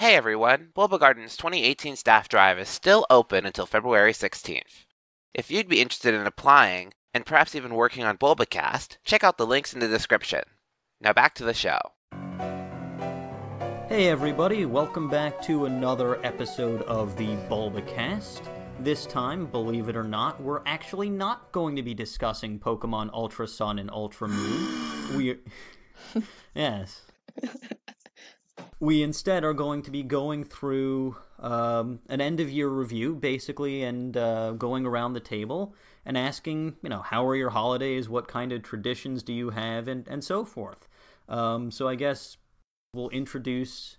Hey everyone, Bulbagarden's 2018 staff drive is still open until February 16th. If you'd be interested in applying, and perhaps even working on Bulbacast, check out the links in the description. Now back to the show. Hey everybody, welcome back to another episode of the Bulbacast. This time, believe it or not, we're actually not going to be discussing Pokemon Ultra Sun and Ultra Moon. Yes. We instead are going to be going through an end-of-year review, basically, and going around the table and asking, how are your holidays, what kind of traditions do you have, and so forth. So I guess we'll introduce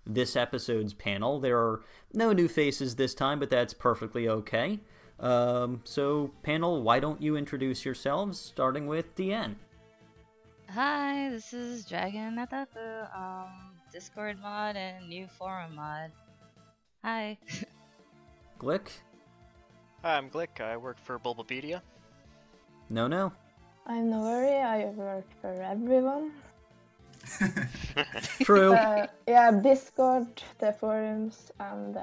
this episode's panel. There are no new faces this time, but that's perfectly okay. So, panel, why don't you introduce yourselves, starting with DN? Hi, this is Dragon Nataku, Discord mod and new forum mod. Hi. Glik? Hi, I'm Glik. I work for Bulbapedia. No. I'm Noworry. I work for everyone. True. Discord, the forums, and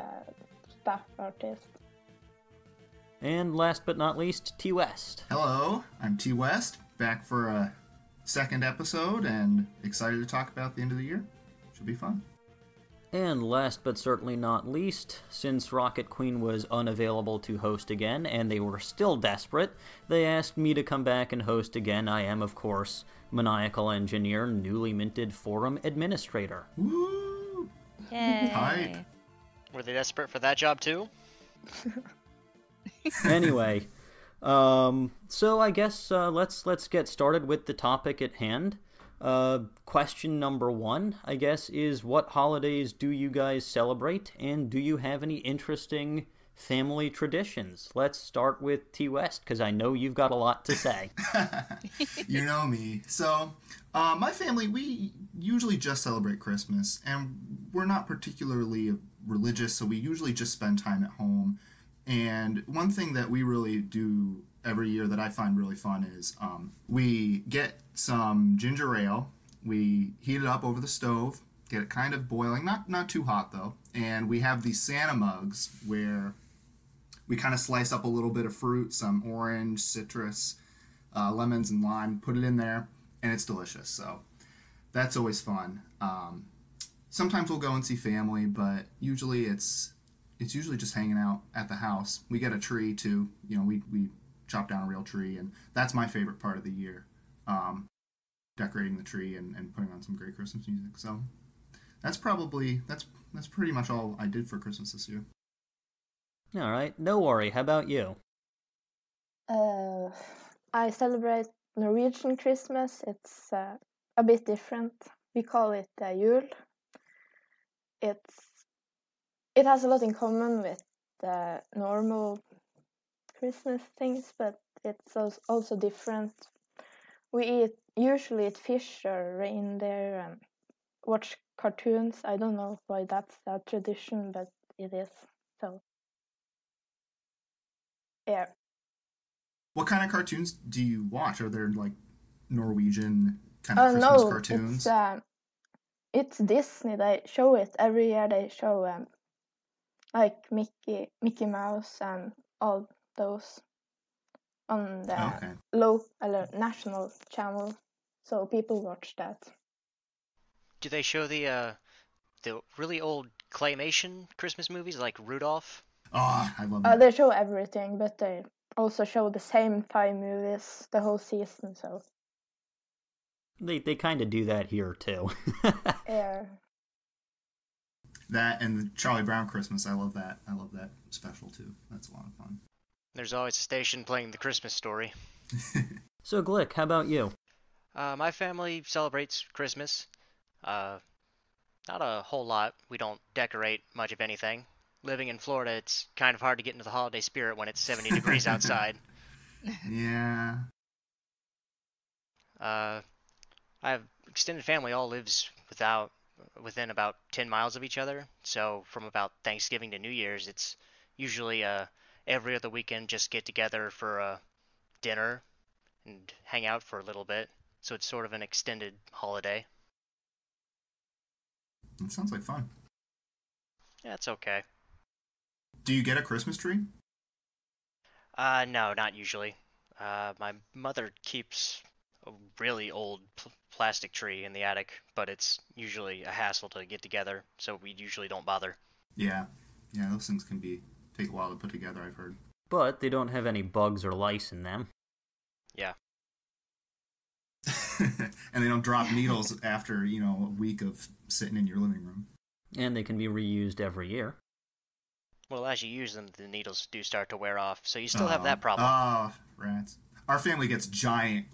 staff artist. And last but not least, TeaWest. Hello, I'm TeaWest, back for a second episode, and excited to talk about the end of the year. Should be fun. And last but certainly not least, since Rocket Queen was unavailable to host again, and they were still desperate, they asked me to come back and host again. I am, of course, Maniacal Engineer, newly minted forum administrator. Woo! Yay. Hype. Were they desperate for that job too? Anyway, so I guess let's get started with the topic at hand. Question number 1, I guess, is what holidays do you guys celebrate, and do you have any interesting family traditions? Let's start with TeaWest, because I know you've got a lot to say. You know me. So, my family, we usually just celebrate Christmas, and we're not particularly religious, so we usually just spend time at home. And one thing that we really do every year that I find really fun is we get some ginger ale, we heat it up over the stove, get it kind of boiling, not too hot though, and we have these Santa mugs where we kind of slice up a little bit of fruit, some orange, citrus, lemons and lime, put it in there, and it's delicious. So that's always fun. Sometimes we'll go and see family, but usually it's usually just hanging out at the house. We get a tree too, we chop down a real tree, and that's my favorite part of the year. Decorating the tree and putting on some great Christmas music. So that's pretty much all I did for Christmas this year. All right, Noworry, how about you? I celebrate Norwegian Christmas. It's a bit different. We call it Jul. It has a lot in common with the normal Christmas things, but it's also different. We usually eat fish or reindeer and watch cartoons. I don't know why that's a tradition, but it is. So, yeah. What kind of cartoons do you watch? Are there like Norwegian kind of Christmas cartoons? It's Disney. They show it every year. They show like Mickey Mouse and all those on the national channel, so people watch that. Do they show the really old claymation Christmas movies like Rudolph? Oh, I love that. They show everything, but they also show the same 5 movies the whole season. So They kind of do that here too. yeah. That and the Charlie Brown Christmas, I love that. I love that special too. That's a lot of fun. There's always a station playing the Christmas story. So Glik, how about you? My family celebrates Christmas. Not a whole lot. We don't decorate much of anything. Living in Florida, it's kind of hard to get into the holiday spirit when it's 70 degrees outside. Yeah. I have extended family all lives within about 10 miles of each other. So from about Thanksgiving to New Year's, it's usually every other weekend just get together for dinner and hang out for a little bit. So it's sort of an extended holiday. That sounds like fun. Yeah, it's okay. Do you get a Christmas tree? No, not usually. My mother keeps a really old plastic tree in the attic, but it's usually a hassle to get together, so we usually don't bother. Yeah. Yeah, those things can take a while to put together, I've heard. But they don't have any bugs or lice in them. Yeah. And they don't drop needles after, a week of sitting in your living room. And they can be reused every year. Well, as you use them, the needles do start to wear off, so you still have that problem. Oh, rats. Our family gets giant,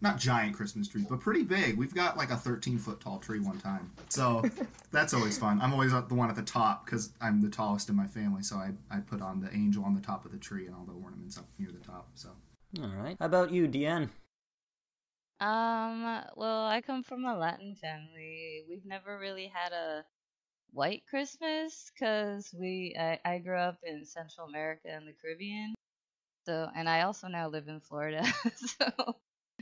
not giant Christmas trees, but pretty big. We've got like a 13-foot tall tree one time. So that's always fun. I'm always the one at the top because I'm the tallest in my family, so I put on the angel on the top of the tree and all the ornaments up near the top. So. All right. How about you, Deanne? Well, I come from a Latin family. We've never really had a white Christmas because I grew up in Central America and the Caribbean. So, and I also now live in Florida. So,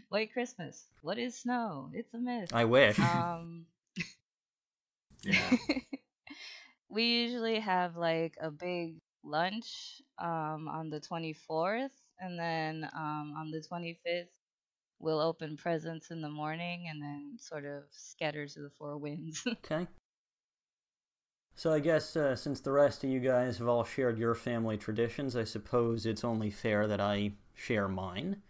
white Christmas. What is snow? It's a myth. I wish. Yeah. We usually have like a big lunch on the 24th, and then on the 25th we'll open presents in the morning and then sort of scatter to the four winds. Okay. So I guess since the rest of you guys have all shared your family traditions, I suppose it's only fair that I share mine.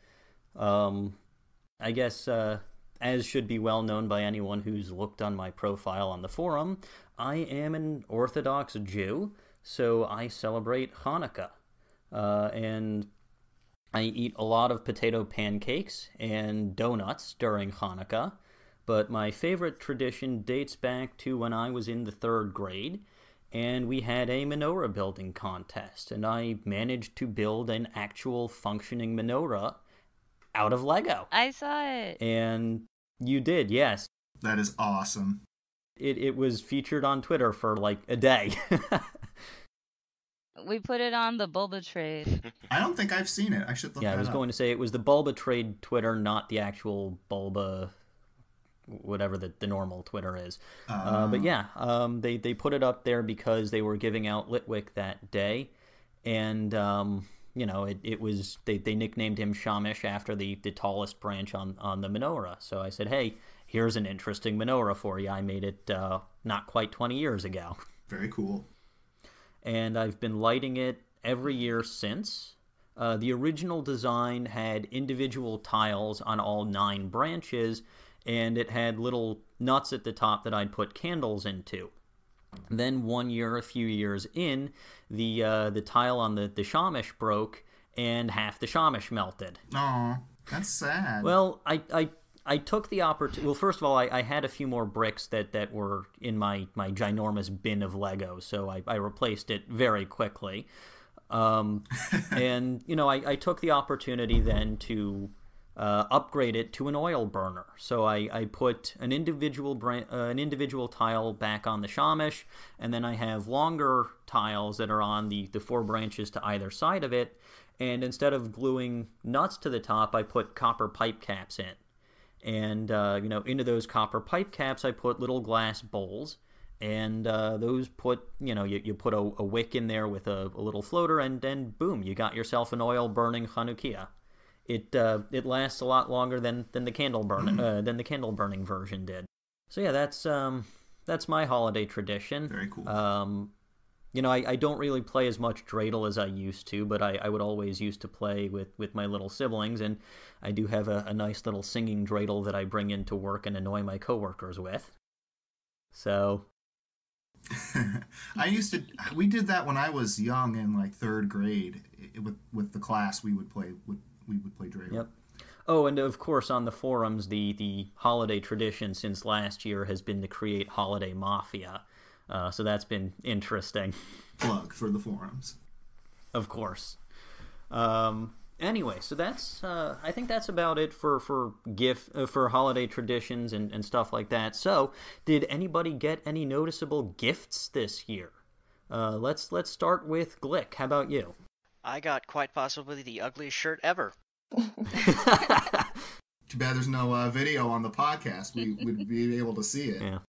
I guess, as should be well known by anyone who's looked on my profile on the forum, I am an Orthodox Jew, so I celebrate Hanukkah. And I eat a lot of potato pancakes and donuts during Hanukkah. But my favorite tradition dates back to when I was in the 3rd grade, and we had a menorah building contest, and I managed to build an actual functioning menorah out of Lego. I saw it. And you did, yes. That is awesome. It was featured on Twitter for like a day. We put it on the Bulba trade. I don't think I've seen it. I should look that up. Yeah, I was going to say it was the Bulba trade Twitter, not the actual Bulba, whatever the normal Twitter is. But yeah, they put it up there because they were giving out Litwick that day, and it was they nicknamed him Shamish after the tallest branch on the menorah. So I said, hey, here's an interesting menorah for you. I made it not quite 20 years ago. Very cool. And I've been lighting it every year since. The original design had individual tiles on all 9 branches, and it had little nuts at the top that I'd put candles into. Then one year, a few years in, the tile on the Shamish broke, and half the Shamish melted. Aw, that's sad. Well, I took the opportunity. Well, first of all, I had a few more bricks that were in my ginormous bin of Lego, so I replaced it very quickly. And I took the opportunity then to upgrade it to an oil burner. So I put an individual tile back on the Shamish, and then I have longer tiles that are on the 4 branches to either side of it. And instead of gluing nuts to the top, I put copper pipe caps in. And, into those copper pipe caps, I put little glass bowls, and those put, you put a wick in there with a little floater, and then, boom, you got yourself an oil-burning Chanukiah. It lasts a lot longer than the candle burning version did. So yeah, that's my holiday tradition. Very cool. I don't really play as much dreidel as I used to, but I would always used to play with my little siblings, and I do have a nice little singing dreidel that I bring into work and annoy my coworkers with. So... we did that when I was young in like 3rd grade. With the class, we would play dreidel. Yep. Oh, and of course on the forums, the holiday tradition since last year has been to create Holiday Mafia. So that's been interesting. Plug for the forums. Of course. Anyway, so that's I think that's about it for holiday traditions and stuff like that. So, did anybody get any noticeable gifts this year? Let's start with Glik. How about you? I got quite possibly the ugliest shirt ever. Too bad there's no video on the podcast. We would be able to see it. Yeah.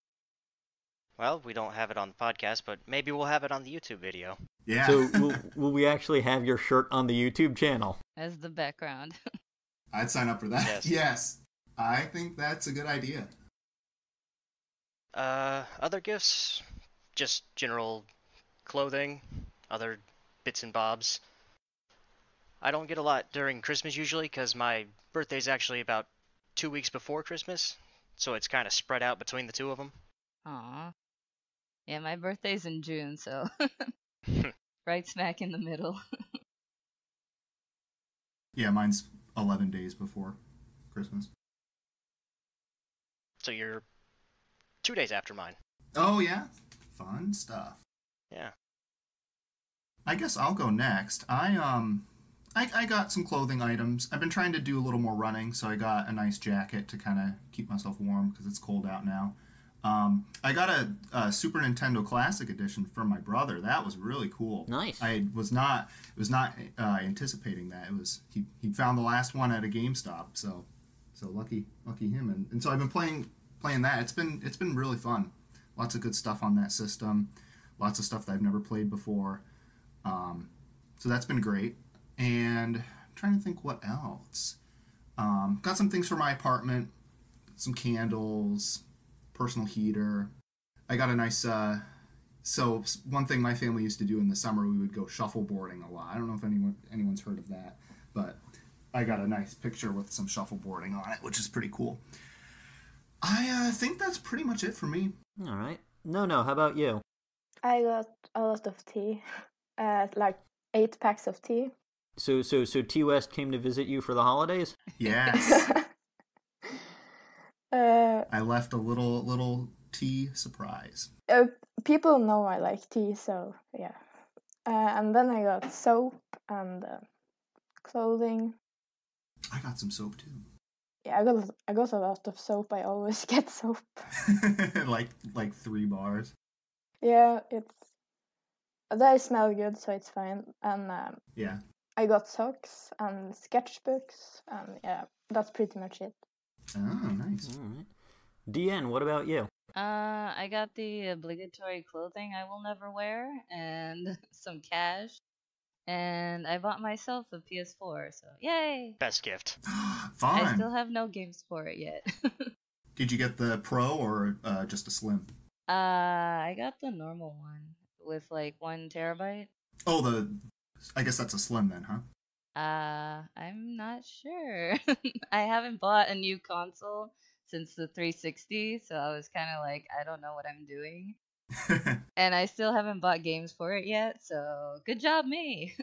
Well, we don't have it on the podcast, but maybe we'll have it on the YouTube video. Yeah. So will we actually have your shirt on the YouTube channel? As the background. I'd sign up for that. Yes. Yes. I think that's a good idea. Other gifts? Just general clothing, other bits and bobs. I don't get a lot during Christmas usually because my birthday's actually about 2 weeks before Christmas, so it's kind of spread out between the two of them. Aw. Yeah, my birthday's in June, so right smack in the middle. Yeah, mine's 11 days before Christmas. So you're 2 days after mine. Oh, yeah? Fun stuff. Yeah. I guess I'll go next. I got some clothing items. I've been trying to do a little more running, so I got a nice jacket to kind of keep myself warm because it's cold out now. I got a Super Nintendo Classic Edition from my brother. That was really cool. Nice. I was not anticipating that. He found the last one at a GameStop, so lucky him. And so I've been playing that. It's been really fun. Lots of good stuff on that system. Lots of stuff that I've never played before. So that's been great. And I'm trying to think what else. Got some things for my apartment. Some candles. Personal heater. I got a nice so one thing my family used to do in the summer, we would go shuffleboarding a lot. I don't know if anyone's heard of that, but I got a nice picture with some shuffleboarding on it, which is pretty cool. I think that's pretty much it for me. All right. No, how about you? I got a lot of tea, like 8 packs of tea. So TeaWest came to visit you for the holidays? Yes. I left a little tea surprise. People know I like tea, so yeah. And then I got soap and clothing. I got some soap too. Yeah, I got a lot of soap. I always get soap. like 3 bars. Yeah, they smell good, so it's fine. And Yeah. I got socks and sketchbooks, and yeah, that's pretty much it. Oh, nice. All right. Deanne, what about you? I got the obligatory clothing I will never wear and some cash. And I bought myself a PS4, so yay! Best gift. Fun. I still have no games for it yet. Did you get the Pro or just a Slim? I got the normal one with like 1 terabyte. Oh, I guess that's a Slim then, huh? I'm not sure. I haven't bought a new console since the 360, so I was kind of like, I don't know what I'm doing. And I still haven't bought games for it yet, so good job me.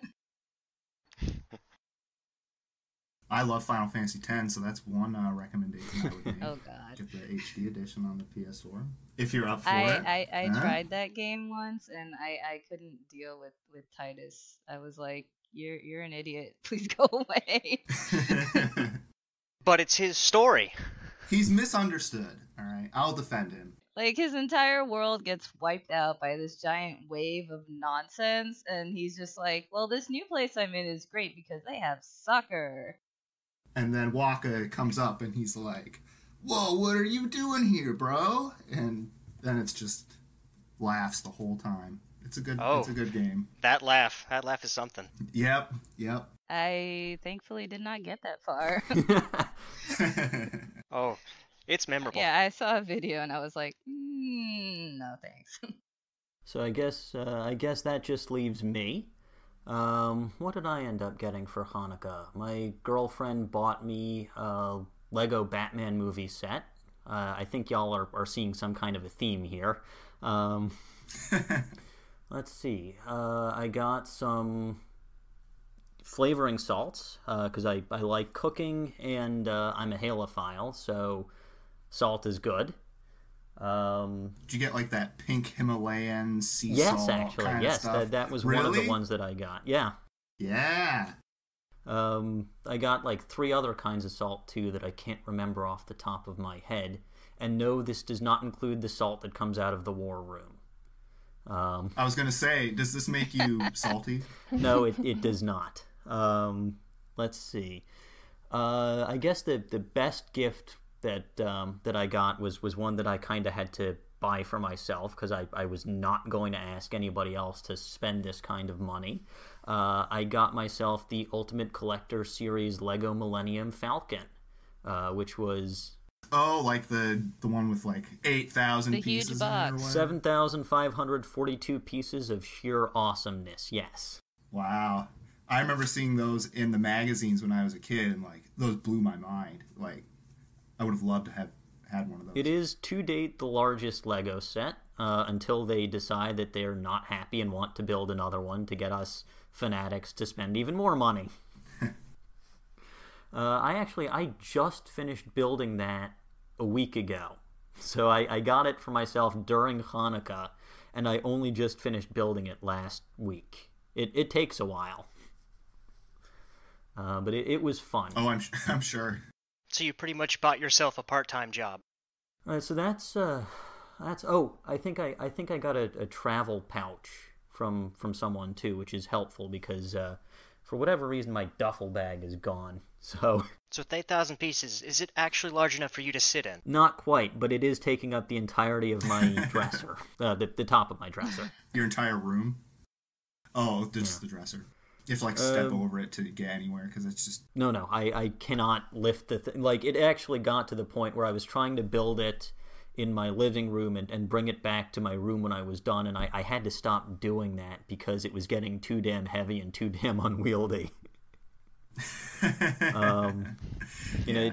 I love Final Fantasy X, so that's one recommendation I would make. Oh god. Get the HD edition on the PS4 if you're up for I it. Huh? tried that game once and I couldn't deal with Titus. I was like, you're an idiot. Please go away. But it's his story. He's misunderstood. All right, I'll defend him. Like his entire world gets wiped out by this giant wave of nonsense, and he's just like, well, this new place I'm in is great because they have soccer. And then Waka comes up and he's like, "Whoa, what are you doing here, bro?" And then it's just laughs the whole time. It's a good game. That laugh is something. Yep. I thankfully did not get that far. Oh, it's memorable. Yeah, I saw a video and I was like, no thanks. So I guess that just leaves me. What did I end up getting for Hanukkah? My girlfriend bought me a Lego Batman movie set. I think y'all are seeing some kind of a theme here. Let's see. I got some flavoring salts because I like cooking and I'm a halophile, so salt is good. Did you get like that pink Himalayan sea yes, salt actually, kind yes, of stuff? that was really? one of the ones that I got. Yeah. Yeah. I got like 3 other kinds of salt too that I can't remember off the top of my head. And no, this does not include the salt that comes out of the war room. I was gonna say, does this make you salty? No, it does not. Let's see. I guess the best gift that I got was one that I kind of had to buy for myself because I was not going to ask anybody else to spend this kind of money. I got myself the Ultimate Collector Series Lego Millennium Falcon, which was... Oh, like the one with like 8,000 The pieces huge in it or box. whatever? 7,542 pieces of sheer awesomeness, yes. Wow. I remember seeing those in the magazines when I was a kid, and like those blew my mind. Like, I would have loved to have had one of those. It is, to date, the largest Lego set, until they decide that they're not happy and want to build another one to get us fanatics to spend even more money. I just finished building that a week ago. So I got it for myself during Hanukkah, and I only just finished building it last week. It takes a while. But it was fun. Oh, I'm sure. So you pretty much bought yourself a part-time job. So that's I think I got a travel pouch from someone too, which is helpful because for whatever reason my duffel bag is gone. So with 8,000 pieces, is it actually large enough for you to sit in? not quite, but it is taking up the entirety of my dresser, the top of my dresser. Your entire room? Oh, just the dresser. You have to like step over it to get anywhere because it's just... No, I cannot lift the thing. Like, it actually got to the point where I was trying to build it in my living room and bring it back to my room when I was done, and I had to stop doing that because it was getting too damn heavy and too damn unwieldy. You know,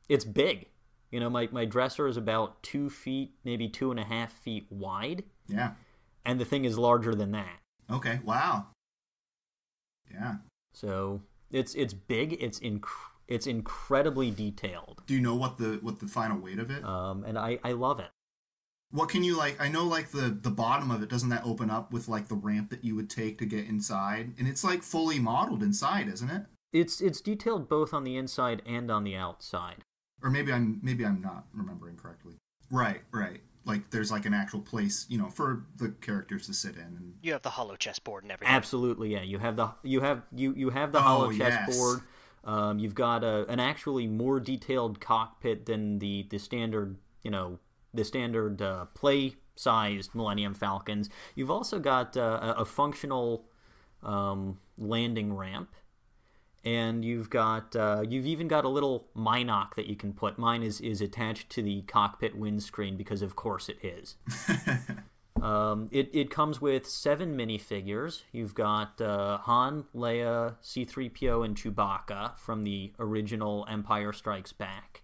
it's big. You know, my dresser is about 2 feet, maybe 2.5 feet wide. Yeah. And the thing is larger than that. Okay, wow. Yeah. So it's big. It's incredibly detailed. Do you know what the final weight of it? And I love it. What can you like? I know like the bottom of it, doesn't that open up with like the ramp that you would take to get inside? And it's like fully modeled inside, isn't it? It's detailed both on the inside and on the outside. Or maybe I'm not remembering correctly. Right. Like there's like an actual place, you know, for the characters to sit in. And... You have the hollow chessboard and everything. Absolutely, yeah. You have the hollow chessboard. You've got an actually more detailed cockpit than the standard, you know, the standard play-sized Millennium Falcons. You've also got a functional landing ramp, and you've even got a little Minoc that you can put. Mine is attached to the cockpit windscreen because, of course, it is. It comes with 7 minifigures. You've got Han, Leia, C-3PO, and Chewbacca from the original Empire Strikes Back.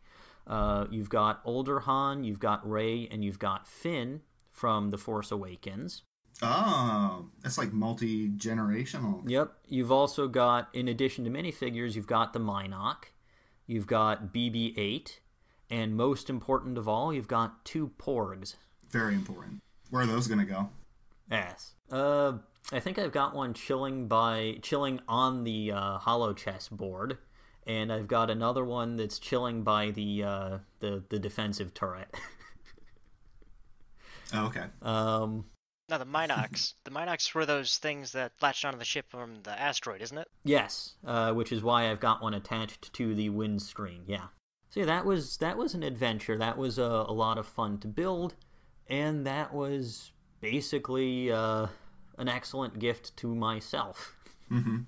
You've got older Han, you've got Rey, and you've got Finn from The Force Awakens. Oh, that's like multi-generational. Yep. You've also got, in addition to minifigures, you've got the Minoc, you've got BB-8, and most important of all, you've got 2 Porgs. Very important. Where are those going to go? Yes. I think I've got one chilling on the hollow chess board, and I've got another one that's chilling by the defensive turret. Oh, okay. Now the Minocs were those things that latched onto the ship from the asteroid, isn't it? Yes, which is why I've got one attached to the windscreen. Yeah. So yeah, that was an adventure. That was a lot of fun to build, and that was basically an excellent gift to myself. Mm-hmm.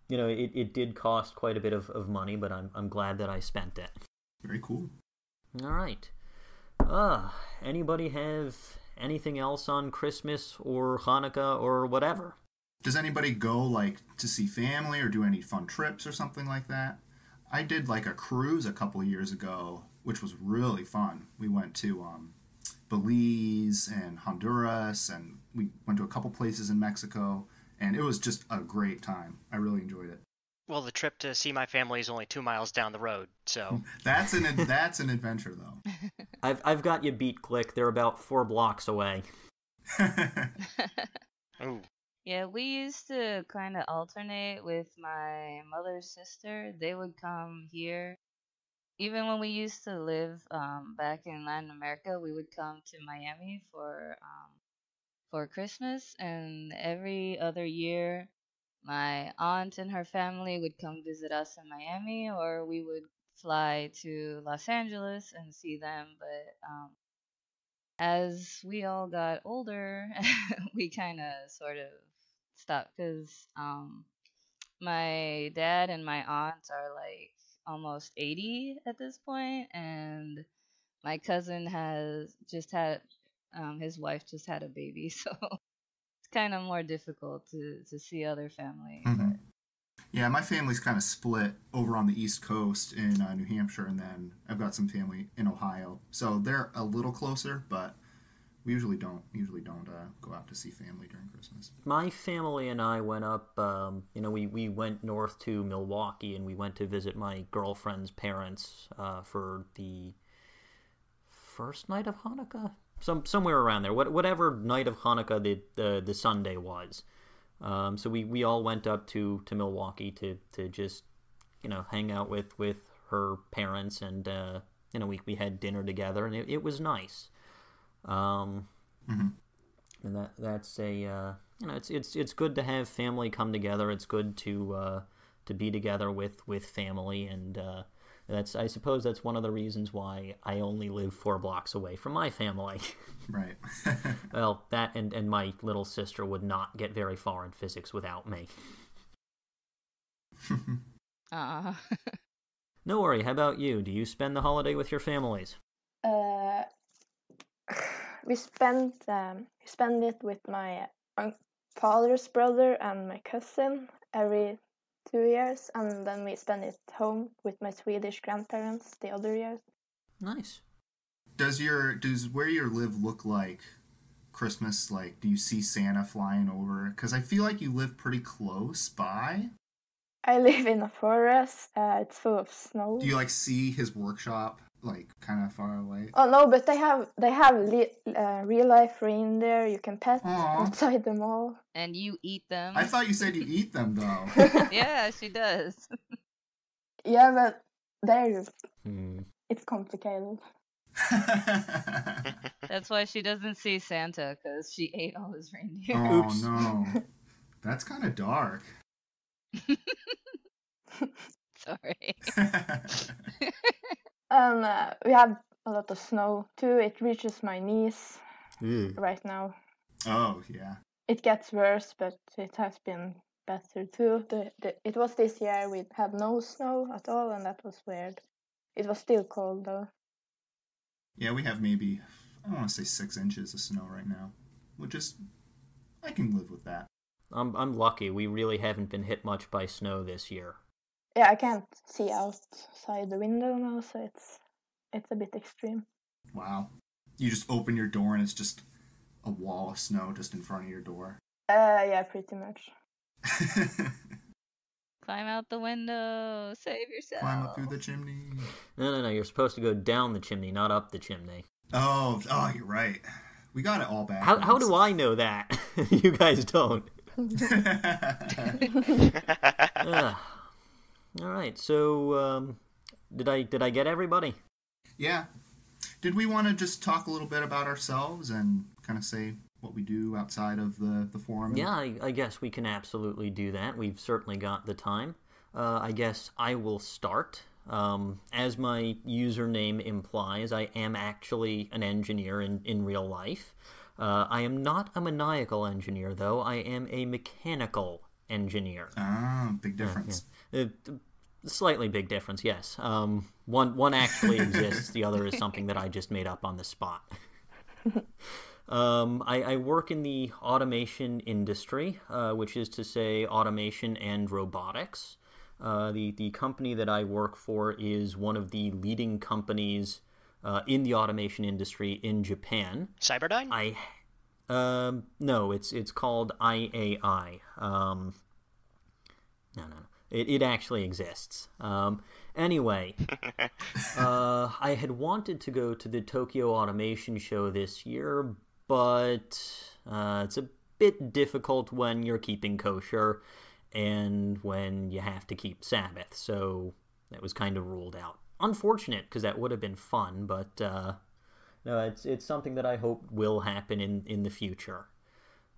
You know, it did cost quite a bit of money, but I'm glad that I spent it. Very cool. All right. Anybody have anything else on Christmas or Hanukkah or whatever? Does anybody go like to see family or do any fun trips or something like that? I did like a cruise a couple of years ago, which was really fun. We went to Belize and Honduras, and we went to a couple places in Mexico, and it was just a great time. I really enjoyed it. Well, the trip to see my family is only 2 miles down the road, so... That's an adventure, though. I've got you beat, Glik. They're about 4 blocks away. Ooh. Yeah, we used to kind of alternate with my mother's sister. They would come here. Even when we used to live back in Latin America, we would come to Miami for Christmas, and every other year my aunt and her family would come visit us in Miami, or we would fly to Los Angeles and see them, but as we all got older, we kind of sort of stopped because my dad and my aunt are like almost 80 at this point, and my cousin has just had his wife just had a baby, so it's kind of more difficult to see other family. Mm-hmm. Yeah, my family's kind of split over on the East Coast in New Hampshire, and then I've got some family in Ohio. So they're a little closer, but we usually don't go out to see family during Christmas. My family and I went up, we went north to Milwaukee, and we went to visit my girlfriend's parents for the first night of Hanukkah, somewhere around there, whatever night of Hanukkah the Sunday was. So we all went up to Milwaukee to just hang out with her parents, and we had dinner together, and it was nice. Mm-hmm. And that's a it's good to have family come together. It's good to be together with family, and I suppose that's one of the reasons why I only live 4 blocks away from my family. Right. Well, that and my little sister would not get very far in physics without me. Noworry, how about you? Do you spend the holiday with your families? We spend it with my father's brother and my cousin every 2 years, and then we spend it home with my Swedish grandparents the other years. Nice. Does where you live look like Christmas? Like, do you see Santa flying over? Because I feel like you live pretty close by. I live in a forest. It's full of snow. Do you like see his workshop like kind of far away? Oh no, but they have real life reindeer you can pet outside the mall. And you eat them. I thought you said you eat them though. Yeah, she does. Yeah, but it's complicated. That's why she doesn't see Santa, because she ate all his reindeer. Oh Oops. no, that's kind of dark. Sorry. We have a lot of snow too. It reaches my knees right now. Oh yeah. It gets worse, but it has been better too. It was this year we had no snow at all, and that was weird. It was still cold though. Yeah, we have maybe, I want to say 6 inches of snow right now, which is, I can live with that. I'm lucky. We really haven't been hit much by snow this year. Yeah, I can't see outside the window now, so it's a bit extreme. Wow. You just open your door and it's just a wall of snow just in front of your door. Yeah, pretty much. Climb out the window. Save yourself. Climb up through the chimney. No. You're supposed to go down the chimney, not up the chimney. Oh, you're right. We got it all back. How do I know that? You guys don't. All right. So, did I get everybody? Yeah. Did we want to just talk a little bit about ourselves and kind of say what we do outside of the forum? Yeah, I guess we can absolutely do that. We've certainly got the time. I guess I will start. As my username implies, I am actually an engineer in real life. I am not a maniacal engineer, though. I am a mechanical engineer. Ah, big difference. Yeah. Slightly big difference, yes. One actually exists. The other is something that I just made up on the spot. I work in the automation industry, which is to say automation and robotics. The company that I work for is one of the leading companies in the automation industry in Japan. Cyberdyne? No, it's called IAI. No. It actually exists. Anyway, I had wanted to go to the Tokyo Automation Show this year, but it's a bit difficult when you're keeping kosher and when you have to keep Sabbath, so that was kind of ruled out. Unfortunate, because that would have been fun, but no, it's something that I hope will happen in the future.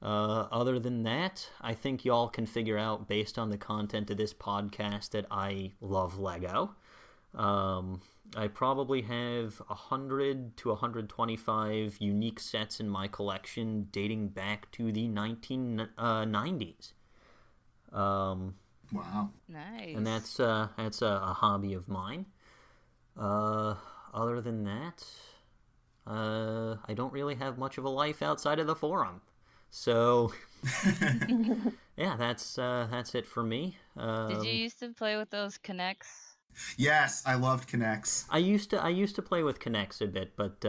Other than that, I think y'all can figure out, based on the content of this podcast, that I love Lego. I probably have 100 to 125 unique sets in my collection dating back to the 1990s. Wow. Nice. And that's a hobby of mine. Other than that, I don't really have much of a life outside of the forum. So, yeah, that's it for me. Did you used to play with those Kinects? Yes, I loved Kinects. I used to play with Kinects a bit, but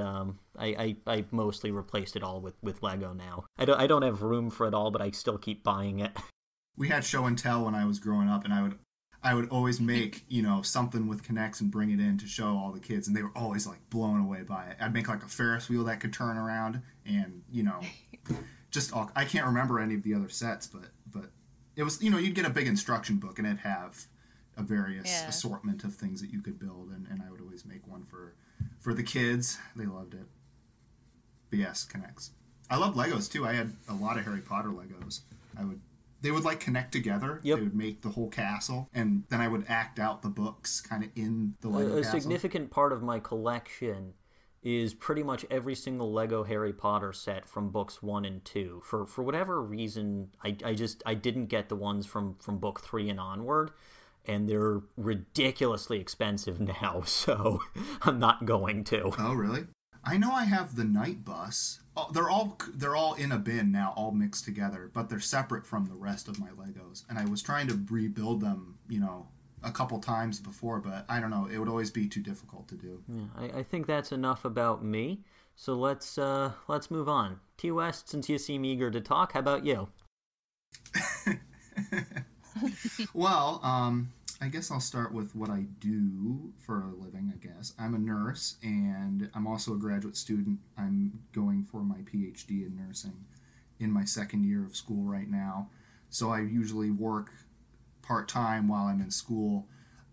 I mostly replaced it all with Lego now. I don't have room for it all, but I still keep buying it. We had show and tell when I was growing up, and I would always make, something with Kinects and bring it in to show all the kids, and they were always like blown away by it. I'd make like a Ferris wheel that could turn around, and just all, I can't remember any of the other sets, but it was, you'd get a big instruction book, and it'd have a various assortment of things that you could build, and I would always make one for the kids. They loved it. But yes, Kinects. I loved Legos too. I had a lot of Harry Potter Legos. They would like connect together. Yep. They would make the whole castle, and then I would act out the books kind of in the Lego castle. A significant part of my collection is pretty much every single Lego Harry Potter set from books 1 and 2. For whatever reason, I didn't get the ones from book 3 and onward. And they're ridiculously expensive now, so I'm not going to. Oh, really? I know I have the Night Bus. Oh, they're all in a bin now, all mixed together, but they're separate from the rest of my Legos. And I was trying to rebuild them, a couple times before, but I don't know. It would always be too difficult to do. Yeah, I think that's enough about me. So let's move on. TeaWest, since you seem eager to talk, how about you? Well, I guess I'll start with what I do for a living, I guess. I'm a nurse, and I'm also a graduate student. I'm going for my PhD in nursing in my second year of school right now. So I usually work part-time while I'm in school.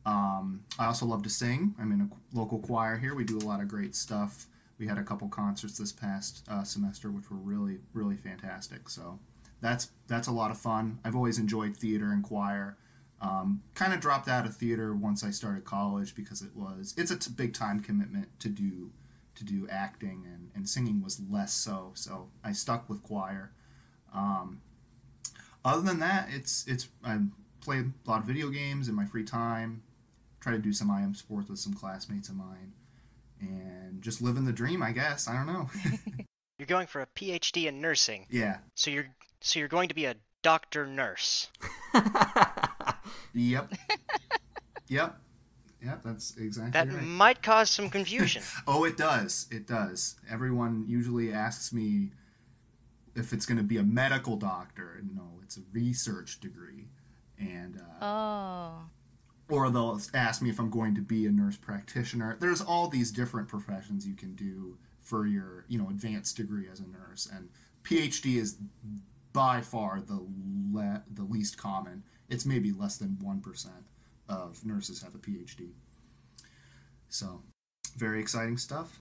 I also love to sing. I'm in a local choir here. We do a lot of great stuff. We had a couple concerts this past semester, which were really, really fantastic. So that's a lot of fun. I've always enjoyed theater and choir. Kind of dropped out of theater once I started college because it's a big time commitment to do acting, and singing was less so. So I stuck with choir. Other than that, I play a lot of video games in my free time. Try to do some IM sports with some classmates of mine, and just living the dream, I guess. I don't know. You're going for a PhD in nursing. Yeah. So you're going to be a doctor nurse. Yep. Yep, that's exactly that right. Might cause some confusion. Oh, it does. Everyone usually asks me if it's going to be a medical doctor. No, it's a research degree. And or they'll ask me if I'm going to be a nurse practitioner. There's all these different professions you can do for your, advanced degree as a nurse, and PhD is by far the least common. It's maybe less than 1% of nurses have a PhD. So, very exciting stuff.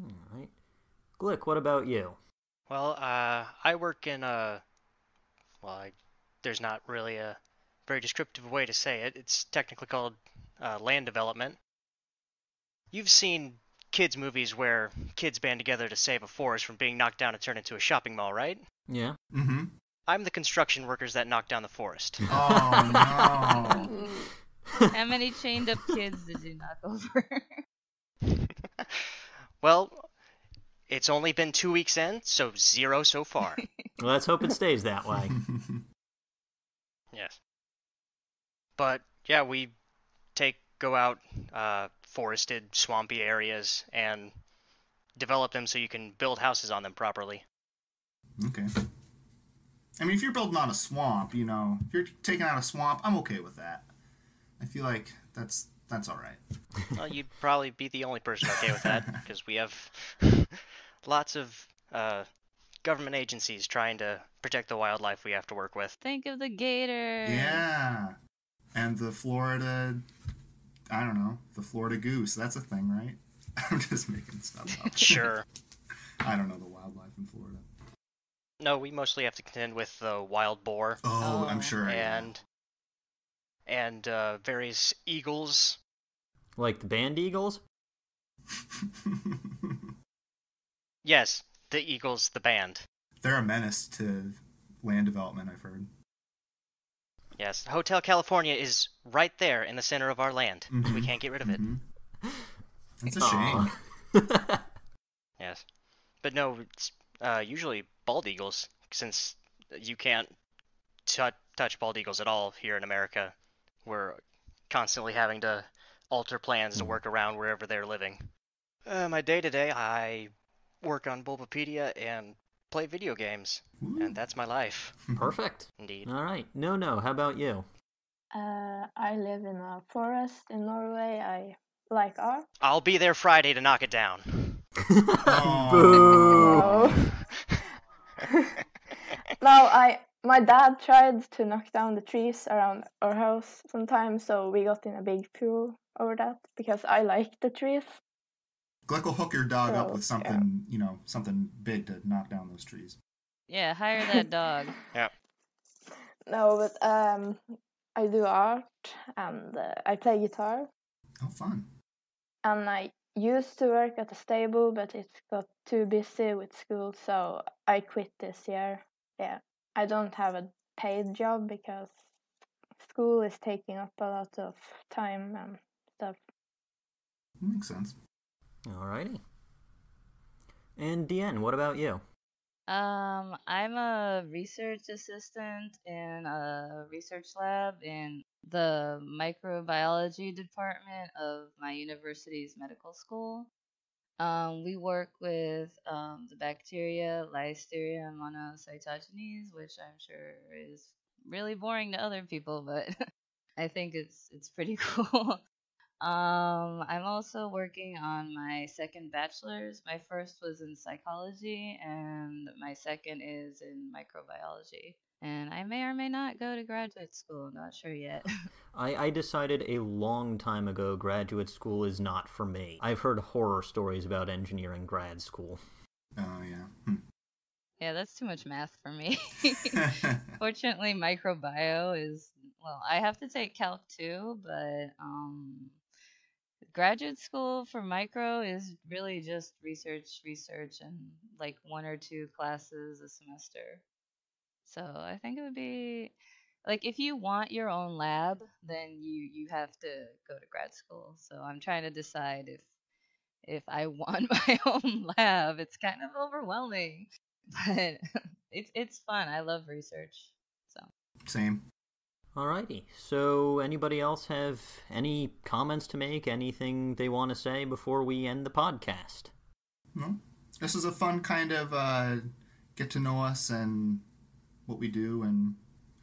All right. Glik, what about you? Well, I work in there's not really a very descriptive way to say it. It's technically called land development. You've seen kids' movies where kids band together to save a forest from being knocked down and turned into a shopping mall, right? Yeah. Mm-hmm. I'm the construction workers that knock down the forest. Oh, no. How many chained up kids did you knock over? Well, it's only been 2 weeks in, so 0 so far. Well, let's hope it stays that way. Yes. But, yeah, we go out forested, swampy areas and develop them so you can build houses on them properly. Okay. I mean, if you're building on a swamp, if you're taking out a swamp, I'm okay with that. I feel like that's all right. Well, you'd probably be the only person okay with that, because we have lots of government agencies trying to protect the wildlife we have to work with. Think of the gator. Yeah. And the Florida goose. That's a thing, right? I'm just making stuff up. Sure. I don't know the wildlife in Florida. No, we mostly have to contend with the wild boar. Oh, I'm sure. And various eagles. Like the band Eagles? Yes, the Eagles, the band. They're a menace to land development, I've heard. Yes, Hotel California is right there in the center of our land. Mm-hmm. We can't get rid of it. Mm-hmm. It's a Aw. shame. Yes. But no, it's usually bald eagles, since you can't touch bald eagles at all here in America. We're constantly having to alter plans to work around wherever they're living. My day-to-day, I work on Bulbapedia and play video games, and that's my life. Perfect. Indeed. All right. No, how about you? I live in a forest in Norway. I like art. I'll be there Friday to knock it down. Boo! No, my dad tried to knock down the trees around our house sometimes, so we got in a big pool over that because I like the trees. Glik will hook your dog up So, with something, something big to knock down those trees. Yeah, hire that dog. Yeah. No, but I do art and I play guitar. Oh, fun. And I used to work at a stable, but it got too busy with school, so I quit this year. Yeah, I don't have a paid job because school is taking up a lot of time and stuff. Makes sense. Alrighty. And Deanne, what about you? I'm a research assistant in a research lab in the microbiology department of my university's medical school. We work with the bacteria Listeria monocytogenes, which I'm sure is really boring to other people, but I think it's pretty cool. I'm also working on my second bachelor's. My first was in psychology, and my second is in microbiology. And I may or may not go to graduate school. Not sure yet. I decided a long time ago graduate school is not for me. I've heard horror stories about engineering grad school. Oh, yeah. Yeah, that's too much math for me. Fortunately, microbio is, well, I have to take Calc too, but graduate school for micro is really just research, and like 1 or 2 classes a semester. So I think it would be, like, if you want your own lab, then you have to go to grad school. So I'm trying to decide if I want my own lab. It's kind of overwhelming, but it's fun. I love research. So Same. Alrighty. So anybody else have any comments to make? Anything they want to say before we end the podcast? No. This is a fun kind of get to know us and what we do and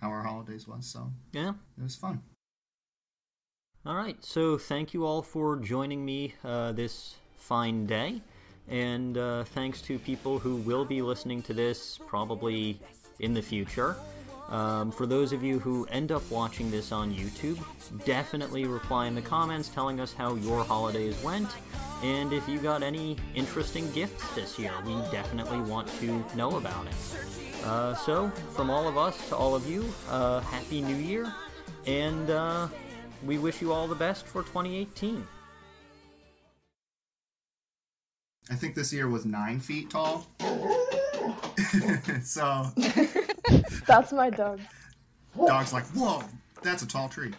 how our holidays was. So Yeah. it was fun. Alright, so thank you all for joining me this fine day. And thanks to people who will be listening to this probably in the future. For those of you who end up watching this on YouTube, definitely reply in the comments telling us how your holidays went, and if you got any interesting gifts this year. We definitely want to know about it. So, from all of us to all of you, Happy New Year, and we wish you all the best for 2018. I think this year was 9 feet tall. So That's my dog. dog's like, whoa, that's a tall tree.